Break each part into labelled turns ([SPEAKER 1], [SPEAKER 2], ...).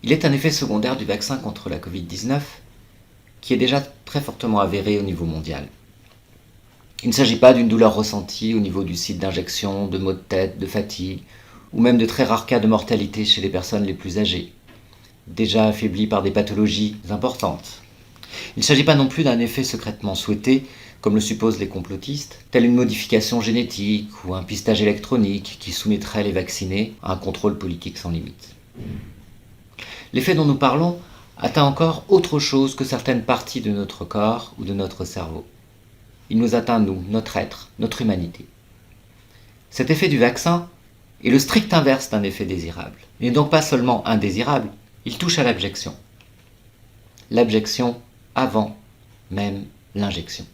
[SPEAKER 1] Il est un effet secondaire du vaccin contre la Covid-19 qui est déjà très fortement avéré au niveau mondial. Il ne s'agit pas d'une douleur ressentie au niveau du site d'injection, de maux de tête, de fatigue, ou même de très rares cas de mortalité chez les personnes les plus âgées, déjà affaiblies par des pathologies importantes. Il ne s'agit pas non plus d'un effet secrètement souhaité, comme le supposent les complotistes, telle une modification génétique ou un pistage électronique qui soumettrait les vaccinés à un contrôle politique sans limite. L'effet dont nous parlons atteint encore autre chose que certaines parties de notre corps ou de notre cerveau. Il nous atteint, nous, notre être, notre humanité. Cet effet du vaccin est le strict inverse d'un effet désirable. Il n'est donc pas seulement indésirable, il touche à l'abjection. L'abjection avant même l'injection.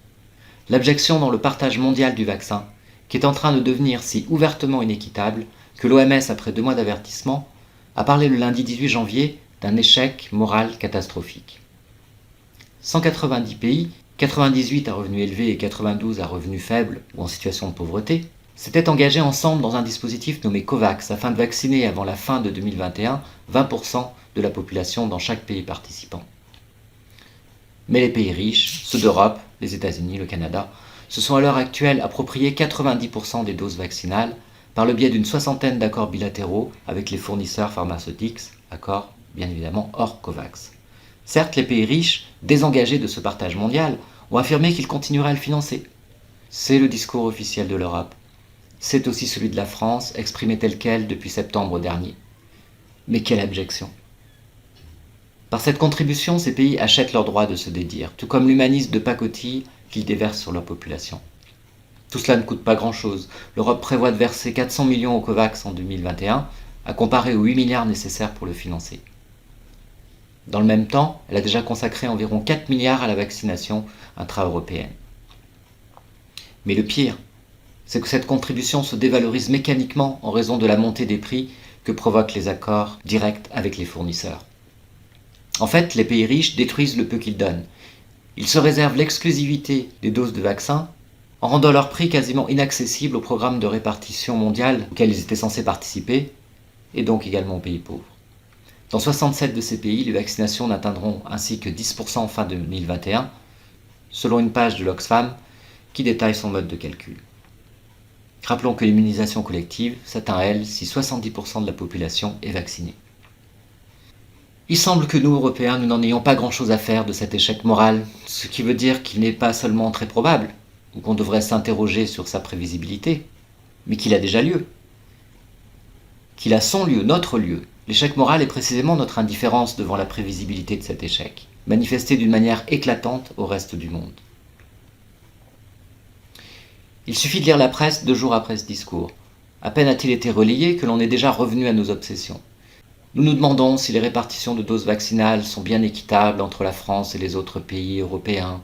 [SPEAKER 1] L'abjection dans le partage mondial du vaccin, qui est en train de devenir si ouvertement inéquitable que l'OMS, après 2 mois d'avertissement, a parlé le lundi 18 janvier d'un échec moral catastrophique. 190 pays, 98 à revenus élevés et 92 à revenus faibles ou en situation de pauvreté, s'étaient engagés ensemble dans un dispositif nommé COVAX afin de vacciner avant la fin de 2021 20% de la population dans chaque pays participant. Mais les pays riches, ceux d'Europe, les États-Unis, le Canada, se sont à l'heure actuelle appropriés 90% des doses vaccinales par le biais d'une 60aine d'accords bilatéraux avec les fournisseurs pharmaceutiques, accords bien évidemment hors COVAX. Certes, les pays riches, désengagés de ce partage mondial, ont affirmé qu'ils continueraient à le financer. C'est le discours officiel de l'Europe. C'est aussi celui de la France, exprimé tel quel depuis septembre dernier. Mais quelle abjection! Par cette contribution, ces pays achètent leur droit de se dédire, tout comme l'humanisme de pacotille qu'ils déversent sur leur population. Tout cela ne coûte pas grand-chose. L'Europe prévoit de verser 400 millions au COVAX en 2021, à comparer aux 8 milliards nécessaires pour le financer. Dans le même temps, elle a déjà consacré environ 4 milliards à la vaccination intra-européenne. Mais le pire, c'est que cette contribution se dévalorise mécaniquement en raison de la montée des prix que provoquent les accords directs avec les fournisseurs. En fait, les pays riches détruisent le peu qu'ils donnent. Ils se réservent l'exclusivité des doses de vaccins en rendant leur prix quasiment inaccessible au programme de répartition mondiale auquel ils étaient censés participer, et donc également aux pays pauvres. Dans 67 de ces pays, les vaccinations n'atteindront ainsi que 10% fin 2021, selon une page de l'Oxfam qui détaille son mode de calcul. Rappelons que l'immunisation collective s'atteint, elle, si 70% de la population est vaccinée. Il semble que nous, Européens, nous n'en ayons pas grand-chose à faire de cet échec moral, ce qui veut dire qu'il n'est pas seulement très probable, ou qu'on devrait s'interroger sur sa prévisibilité, mais qu'il a déjà lieu. Qu'il a son lieu, notre lieu. L'échec moral est précisément notre indifférence devant la prévisibilité de cet échec, manifestée d'une manière éclatante au reste du monde. Il suffit de lire la presse 2 jours après ce discours. À peine a-t-il été relayé que l'on est déjà revenu à nos obsessions. Nous nous demandons si les répartitions de doses vaccinales sont bien équitables entre la France et les autres pays européens,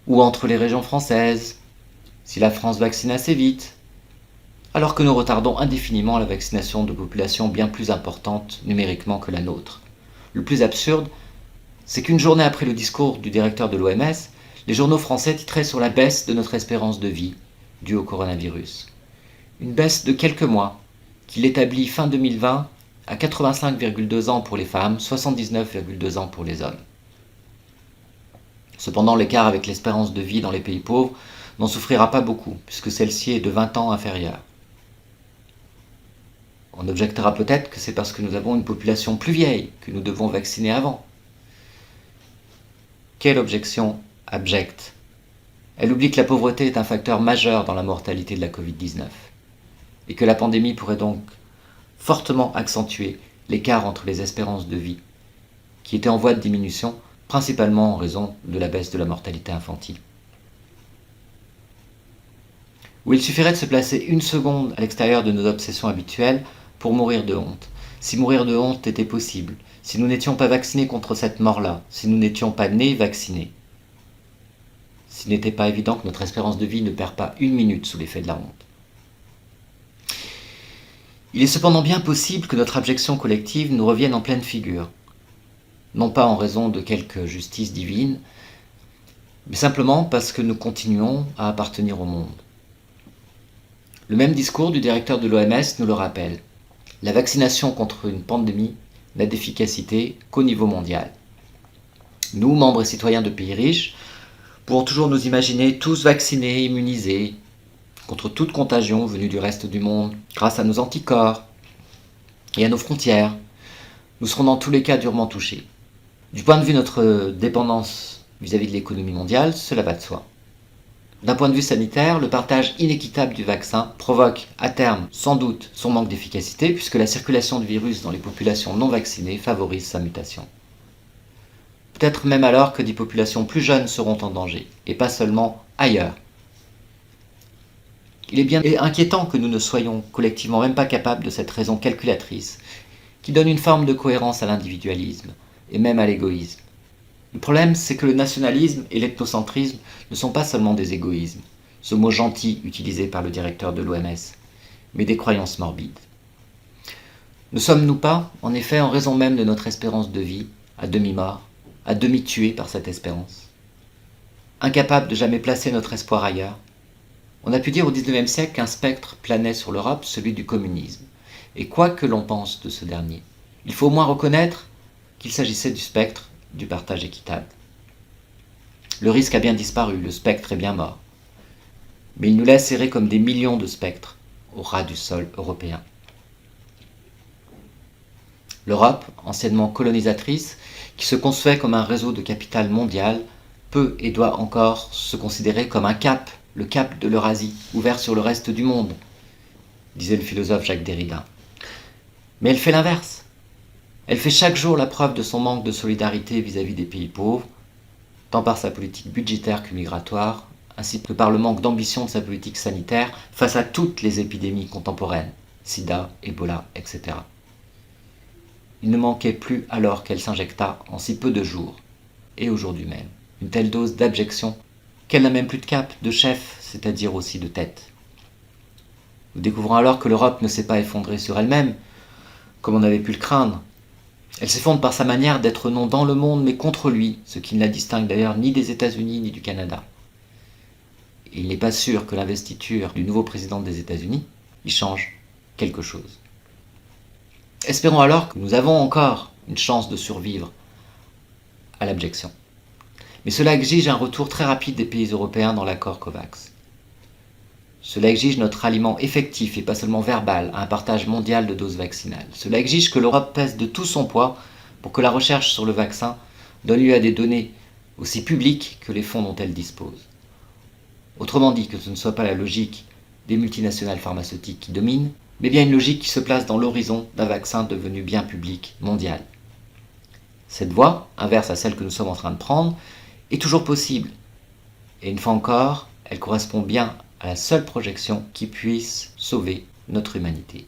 [SPEAKER 1] ou entre les régions françaises, si la France vaccine assez vite, alors que nous retardons indéfiniment la vaccination de populations bien plus importantes numériquement que la nôtre. Le plus absurde, c'est qu'une journée après le discours du directeur de l'OMS, les journaux français titraient sur la baisse de notre espérance de vie due au coronavirus. Une baisse de quelques mois, qui l'établit fin 2020 à 85,2 ans pour les femmes, 79,2 ans pour les hommes. Cependant, l'écart avec l'espérance de vie dans les pays pauvres n'en souffrira pas beaucoup, puisque celle-ci est de 20 ans inférieure. On objectera peut-être que c'est parce que nous avons une population plus vieille que nous devons vacciner avant. Quelle objection abjecte! Elle oublie que la pauvreté est un facteur majeur dans la mortalité de la Covid-19, et que la pandémie pourrait donc fortement accentuer l'écart entre les espérances de vie, qui étaient en voie de diminution, principalement en raison de la baisse de la mortalité infantile. Où il suffirait de se placer 1 seconde à l'extérieur de nos obsessions habituelles pour mourir de honte. Si mourir de honte était possible, si nous n'étions pas vaccinés contre cette mort-là, si nous n'étions pas nés vaccinés, s'il n'était pas évident que notre espérance de vie ne perd pas 1 minute sous l'effet de la honte. Il est cependant bien possible que notre abjection collective nous revienne en pleine figure, non pas en raison de quelque justice divine, mais simplement parce que nous continuons à appartenir au monde. Le même discours du directeur de l'OMS nous le rappelle. La vaccination contre une pandémie n'a d'efficacité qu'au niveau mondial. Nous, membres et citoyens de pays riches, pouvons toujours nous imaginer tous vaccinés, immunisés contre toute contagion venue du reste du monde grâce à nos anticorps et à nos frontières. Nous serons dans tous les cas durement touchés. Du point de vue de notre dépendance vis-à-vis de l'économie mondiale, cela va de soi. D'un point de vue sanitaire, le partage inéquitable du vaccin provoque à terme sans doute son manque d'efficacité puisque la circulation du virus dans les populations non vaccinées favorise sa mutation. Peut-être même alors que des populations plus jeunes seront en danger, et pas seulement ailleurs. Il est bien inquiétant que nous ne soyons collectivement même pas capables de cette raison calculatrice qui donne une forme de cohérence à l'individualisme et même à l'égoïsme. Le problème, c'est que le nationalisme et l'ethnocentrisme ne sont pas seulement des égoïsmes, ce mot gentil utilisé par le directeur de l'OMS, mais des croyances morbides. Ne sommes-nous pas, en effet, en raison même de notre espérance de vie, à demi-mort, à demi tués par cette espérance, incapables de jamais placer notre espoir ailleurs? On a pu dire au XIXe siècle qu'un spectre planait sur l'Europe, celui du communisme. Et quoi que l'on pense de ce dernier, il faut au moins reconnaître qu'il s'agissait du spectre du partage équitable. Le risque a bien disparu, le spectre est bien mort. Mais il nous laisse errer comme des millions de spectres au ras du sol européen. L'Europe, anciennement colonisatrice, qui se concevait comme un réseau de capital mondial, peut et doit encore se considérer comme un cap, le cap de l'Eurasie, ouvert sur le reste du monde, disait le philosophe Jacques Derrida. Mais elle fait l'inverse. Elle fait chaque jour la preuve de son manque de solidarité vis-à-vis des pays pauvres, tant par sa politique budgétaire que migratoire, ainsi que par le manque d'ambition de sa politique sanitaire face à toutes les épidémies contemporaines, sida, Ebola, etc. Il ne manquait plus alors qu'elle s'injectât en si peu de jours, et aujourd'hui même, une telle dose d'abjection qu'elle n'a même plus de cap, de chef, c'est-à-dire aussi de tête. Nous découvrons alors que l'Europe ne s'est pas effondrée sur elle-même, comme on avait pu le craindre. Elle s'effondre par sa manière d'être non dans le monde, mais contre lui, ce qui ne la distingue d'ailleurs ni des États-Unis ni du Canada. Et il n'est pas sûr que l'investiture du nouveau président des États-Unis y change quelque chose. Espérons alors que nous avons encore une chance de survivre à l'abjection. Mais cela exige un retour très rapide des pays européens dans l'accord COVAX. Cela exige notre ralliement effectif et pas seulement verbal à un partage mondial de doses vaccinales. Cela exige que l'Europe pèse de tout son poids pour que la recherche sur le vaccin donne lieu à des données aussi publiques que les fonds dont elle dispose. Autrement dit, que ce ne soit pas la logique des multinationales pharmaceutiques qui domine, mais bien une logique qui se place dans l'horizon d'un vaccin devenu bien public, mondial. Cette voie, inverse à celle que nous sommes en train de prendre, est toujours possible. Et une fois encore, elle correspond bien à la seule projection qui puisse sauver notre humanité.